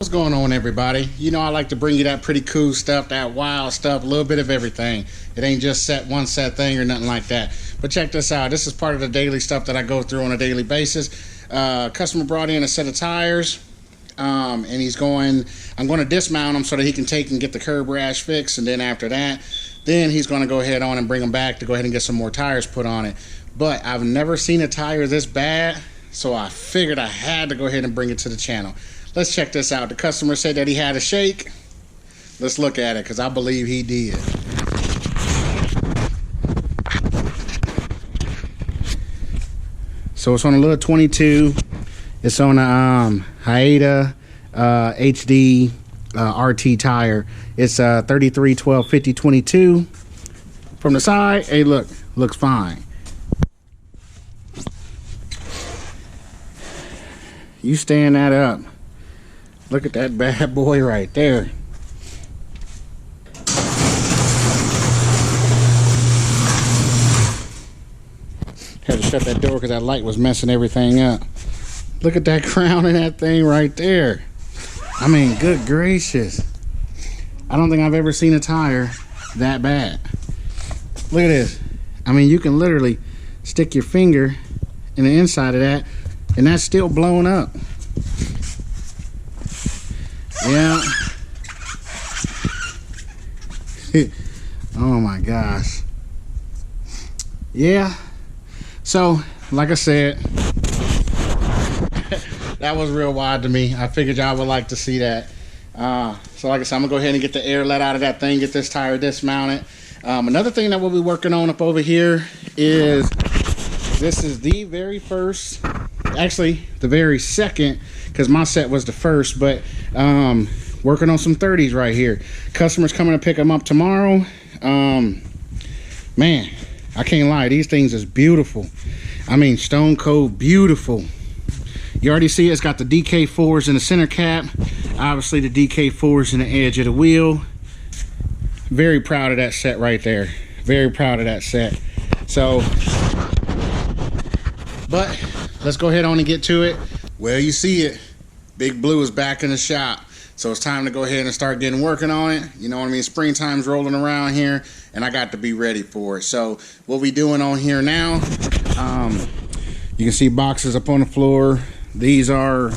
What's going on, everybody? You know, I like to bring you that pretty cool stuff, that wild stuff, a little bit of everything. It ain't just one set thing or nothing like that. But check this out. This is part of the daily stuff that I go through on a daily basis. Customer brought in a set of tires, and I'm going to dismount them so that he can take and get the curb rash fixed. And then after that, then he's going to go ahead on and bring them back to go ahead and get some more tires put on it. But I've never seen a tire this bad, so I figured I had to go ahead and bring it to the channel. Let's check this out. The customer said that he had a shake. Let's look at it, because I believe he did. So it's on a little 22. It's on a Haida HD RT tire. It's 33 12 50 22. From the side, hey, looks fine. You stand that up. Look at that bad boy right there. Had to shut that door because that light was messing everything up. Look at that crown in that thing right there. I mean, good gracious. I don't think I've ever seen a tire that bad. Look at this. I mean, you can literally stick your finger in the inside of that and that's still blown up. Yeah. Oh my gosh. Yeah. So, like I said, that was real wild to me. I figured y'all would like to see that. So like I said, I'm gonna go ahead and get the air let out of that thing, get this tire dismounted. Another thing that we'll be working on up over here is, this is the very first, actually the very second, because my set was the first, but working on some 30s right here. Customers coming to pick them up tomorrow. Man, I can't lie, these things is beautiful. I mean, stone cold beautiful. You already see it's got the DK4s in the center cap, obviously the DK4s in the edge of the wheel. Very proud of that set right there, very proud of that set. So, but let's go ahead on and get to it. Well, you see it, Big Blue is back in the shop. So it's time to go ahead and start getting working on it. You know what I mean? Springtime's rolling around here and I got to be ready for it. So what we doing on here now, you can see boxes up on the floor. These are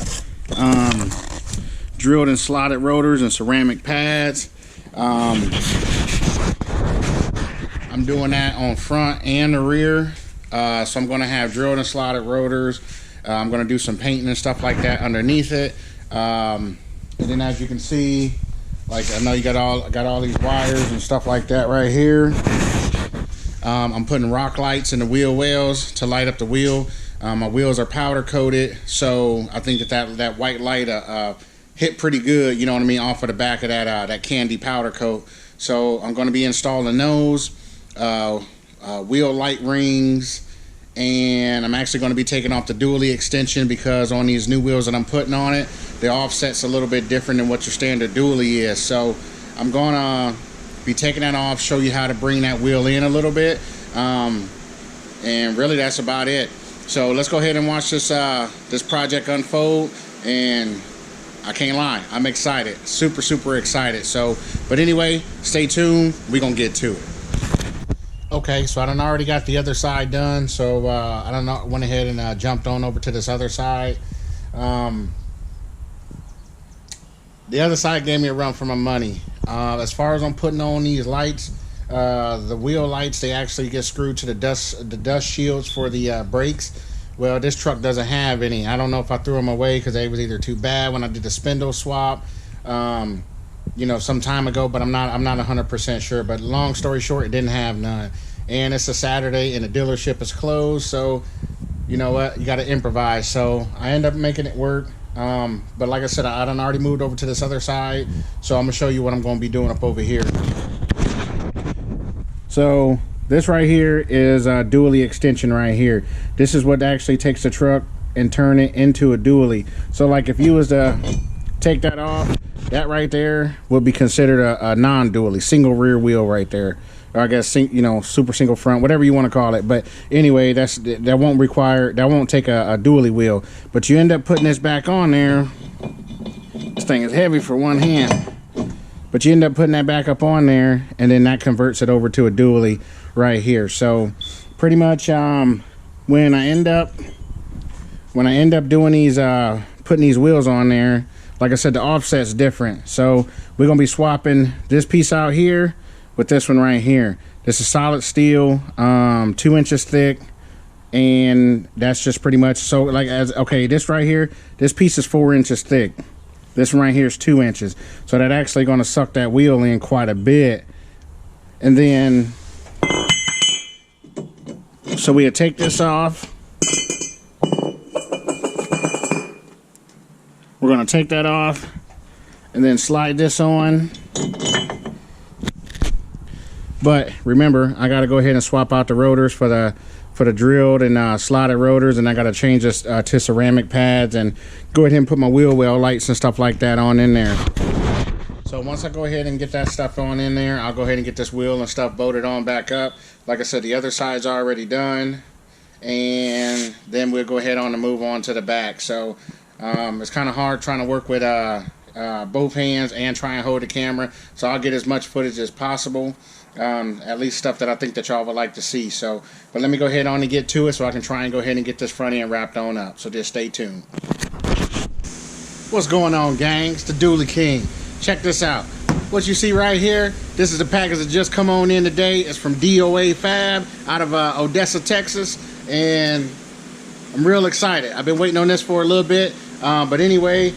drilled and slotted rotors and ceramic pads. I'm doing that on front and the rear. So I'm gonna have drilled and slotted rotors. I'm gonna do some painting and stuff like that underneath it. And then as you can see, like I know you got all these wires and stuff like that right here. I'm putting rock lights in the wheel wells to light up the wheel. My wheels are powder coated, so I think that white light hit pretty good, you know what I mean, off of the back of that candy powder coat. So I'm going to be installing those wheel light rings, and I'm actually going to be taking off the dually extension because on these new wheels that I'm putting on it, the offset's a little bit different than what your standard dually is. So I'm going to be taking that off, show you how to bring that wheel in a little bit, and really that's about it. So let's go ahead and watch this project unfold, and I can't lie, I'm excited, super excited. So, but anyway, stay tuned, we're gonna get to it. Okay, so I done already got the other side done, so I done went ahead and jumped on over to this other side. The other side gave me a run for my money. As far as I'm putting on these lights, the wheel lights, they actually get screwed to the dust shields for the brakes. Well, this truck doesn't have any. I don't know if I threw them away because they was either too bad when I did the spindle swap, you know, some time ago, but I'm not 100% sure. But long story short, it didn't have none. And it's a Saturday and the dealership is closed, so you know what, you got to improvise. So I end up making it work. But like I said, I done already moved over to this other side, so I'm gonna show you what I'm gonna be doing up over here. So this right here is a dually extension right here. This is what actually takes the truck and turn it into a dually. So like if you was to take that off, that right there would be considered a non-dually, single rear wheel right there. or I guess, you know, super single front, whatever you want to call it. But anyway, that won't take a dually wheel. But you end up putting this back on there This thing is heavy for one hand. But you end up putting that back up on there, and then that converts it over to a dually right here. So pretty much when I end up doing these putting these wheels on there, like I said, the offset's different. So we're gonna be swapping this piece out here with this one right here. This is solid steel, 2 inches thick, and that's just pretty much, so like, okay, this right here, this piece is 4 inches thick. This one right here is 2 inches. So that actually gonna suck that wheel in quite a bit. And then, so we'll take this off. We're gonna take that off and then slide this on. But remember, I gotta go ahead and swap out the rotors for the drilled and slotted rotors, and I gotta change this to ceramic pads and go ahead and put my wheel well lights and stuff like that on in there. So once I go ahead and get that stuff on in there, I'll go ahead and get this wheel and stuff bolted on back up. Like I said, the other side's already done, and then we'll go ahead on and move on to the back. So it's kind of hard trying to work with both hands and try and hold the camera, so I'll get as much footage as possible, at least stuff that I think that y'all would like to see. So, but let me go ahead on and get to it so I can try and go ahead and get this front end wrapped on up. So just stay tuned. What's going on, gang? It's the Dually King. Check this out. What you see right here, this is the package that just come on in today. It's from DOA Fab out of Odessa, Texas, and I'm real excited. I've been waiting on this for a little bit, but anyway,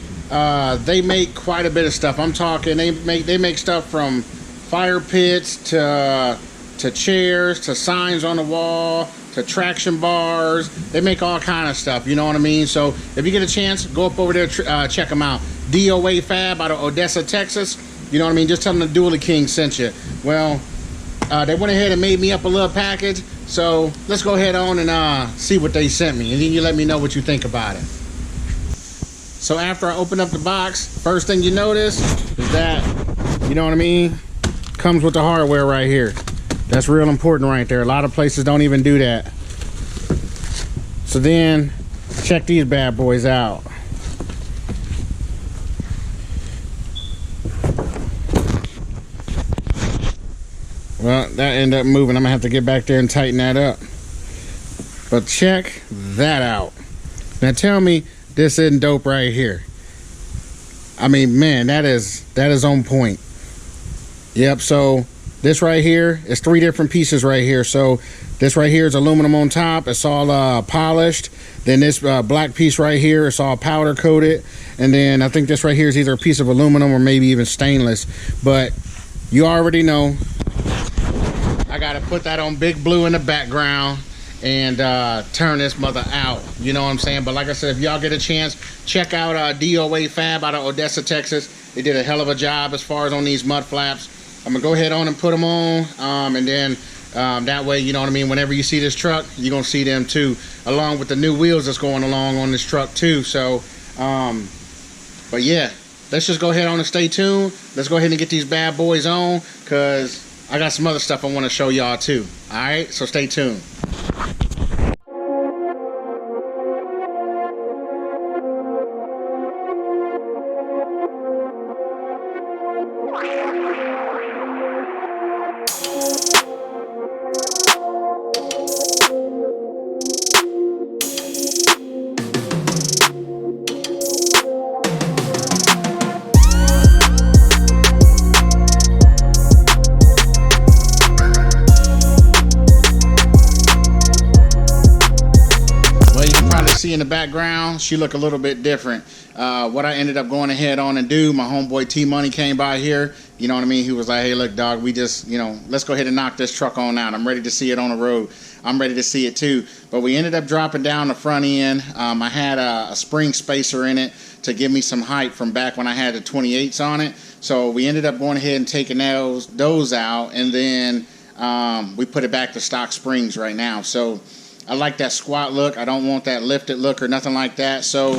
they make quite a bit of stuff. I'm talking, they make stuff from fire pits to chairs to signs on the wall to traction bars. They make all kind of stuff, you know what I mean? So if you get a chance, go up over there, check them out. DOA Fab out of Odessa, Texas. You know what I mean? Just tell them the Dually King sent you. Well, they went ahead and made me up a little package. So let's go ahead on and see what they sent me, and then you let me know what you think about it. So after I open up the box, first thing you notice is that, you know what I mean, comes with the hardware right here. That's real important right there. A lot of places don't even do that. So then check these bad boys out. Well, that ended up moving. I'm gonna have to get back there and tighten that up. But check that out. Now tell me this isn't dope right here. I mean, man, that is on point. Yep, so this right here is 3 different pieces right here. So this right here is aluminum on top. It's all polished. Then this black piece right here, it's all powder coated. And then I think this right here is either a piece of aluminum or maybe even stainless. But you already know, I gotta put that on big blue in the background and turn this mother out. You know what I'm saying? But like I said, if y'all get a chance, check out DOA Fab out of Odessa, Texas. They did a hell of a job as far as on these mud flaps. I'm gonna go ahead on and put them on, and then that way, you know what I mean, whenever you see this truck, you're gonna see them too, along with the new wheels that's going along on this truck too. So but yeah, let's just go ahead on and stay tuned. Let's go ahead and get these bad boys on, because I got some other stuff I want to show y'all too. All right, so stay tuned. In the background, she look a little bit different. What I ended up going ahead on and do, my homeboy T Money came by here, you know what I mean, he was like, hey look dog, we just, you know, let's go ahead and knock this truck on out. I'm ready to see it on the road. I'm ready to see it too. But we ended up dropping down the front end. I had a spring spacer in it to give me some height from back when I had the 28s on it. So we ended up going ahead and taking those out, and then we put it back to stock springs right now. So I like that squat look. I don't want that lifted look or nothing like that. So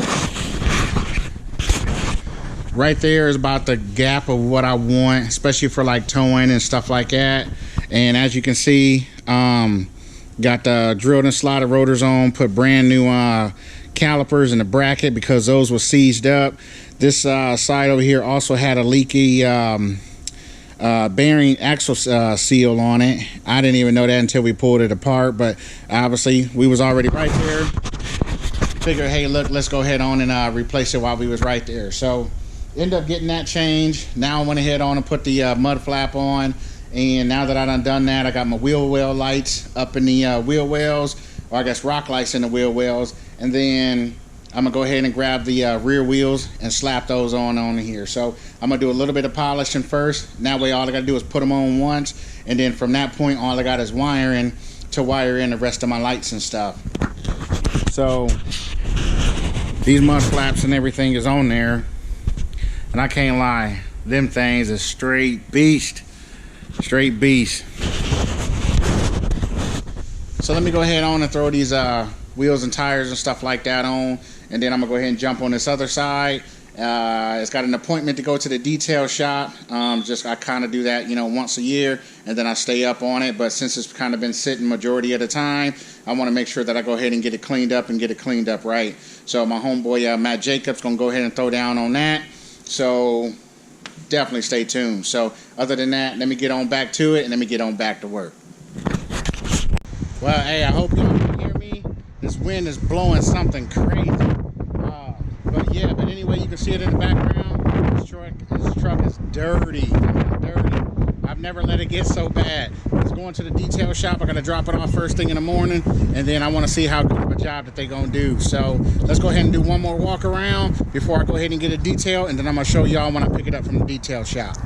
right there is about the gap of what I want, especially for like towing and stuff like that. And as you can see, got the drilled and slotted rotors on, put brand new calipers in the bracket because those were seized up. This side over here also had a leaky bearing axle seal on it. I didn't even know that until we pulled it apart, but obviously we was already right there. Figured, hey, look, let's go ahead on and replace it while we was right there. So end up getting that changed. Now I went ahead on and put the mud flap on, and now that I done that, I got my wheel well lights up in the wheel wells, or I guess rock lights in the wheel wells, and then I'm gonna go ahead and grab the rear wheels and slap those on here. So I'm gonna do a little bit of polishing first. That way all I gotta do is put them on once, and then from that point all I got is wiring to wire in the rest of my lights and stuff. So these mud flaps and everything is on there, and I can't lie, them things is straight beast. Straight beast. So let me go ahead on and throw these wheels and tires and stuff like that on, and then I'm gonna go ahead and jump on this other side. It's got an appointment to go to the detail shop. I kind of do that, once a year, and then I stay up on it. But since it's kind of been sitting majority of the time, I want to make sure that I go ahead and get it cleaned up and get it cleaned up right. So my homeboy Matt Jacobs gonna go ahead and throw down on that. So definitely stay tuned. So other than that, let me get on back to it and let me get on back to work. Well, hey, I hope y'all can hear me. This wind is blowing something crazy. But anyway, you can see it in the background. This truck is dirty. Dirty. I've never let it get so bad. It's going to the detail shop. I'm gonna drop it off first thing in the morning, and then I want to see how good of a job that they're gonna do. So let's go ahead and do one more walk around before I go ahead and get a detail, and then I'm gonna show y'all when I pick it up from the detail shop.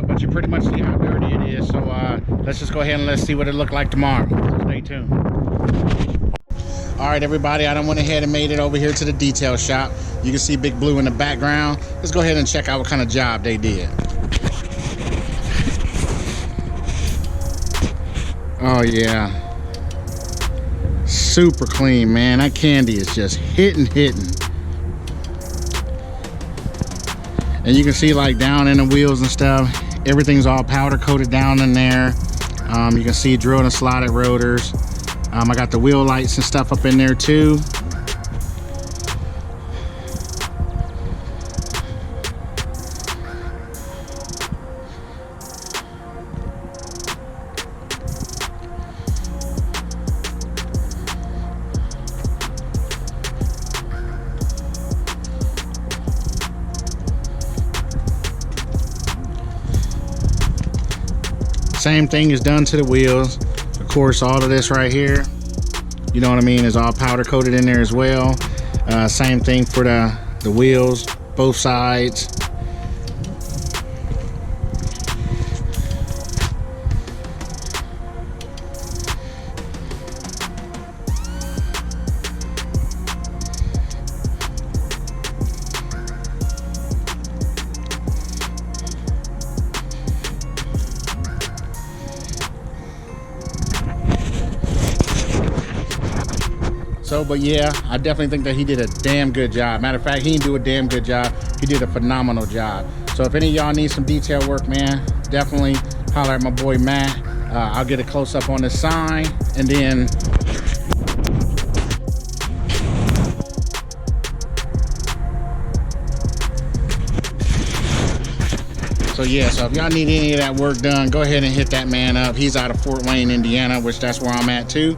But you pretty much see how dirty it is. So let's just go ahead and let's see what it look like tomorrow. So stay tuned. All right, everybody, I done went ahead and made it over here to the detail shop. You can see Big Blue in the background. Let's go ahead and check out what kind of job they did. Oh yeah, super clean, man. That candy is just hitting. And you can see like down in the wheels and stuff, everything's all powder coated down in there. You can see drilled and slotted rotors. I got the wheel lights and stuff up in there too. Same thing is done to the wheels. Of course, all of this right here, you know what I mean, is all powder coated in there as well. Same thing for the wheels, both sides. But yeah, I definitely think that he did a damn good job. Matter of fact, he didn't do a damn good job. He did a phenomenal job. So if any of y'all need some detail work, man, definitely holler at my boy Matt. I'll get a close up on this sign, and then so if y'all need any of that work done, go ahead and hit that man up. He's out of Fort Wayne, Indiana, which that's where I'm at too.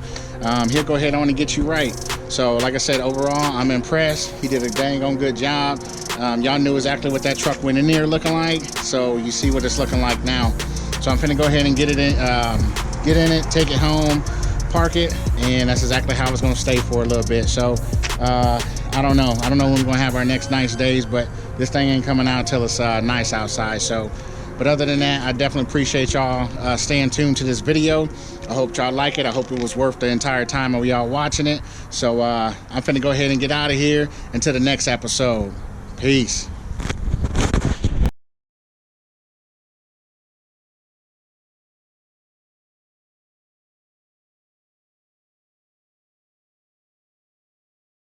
He'll go ahead on and get you right. So like I said, overall, I'm impressed. He did a dang on good job. Y'all knew exactly what that truck went in there looking like. So you see what it's looking like now. So I'm finna go ahead and get in it, take it home, park it, and that's exactly how it's gonna stay for a little bit. So I don't know when we're gonna have our next nice days, but this thing ain't coming out until it's nice outside. So But other than that, I definitely appreciate y'all staying tuned to this video. I hope y'all like it. I hope it was worth the entire time of y'all watching it. So I'm finna go ahead and get out of here until the next episode. Peace.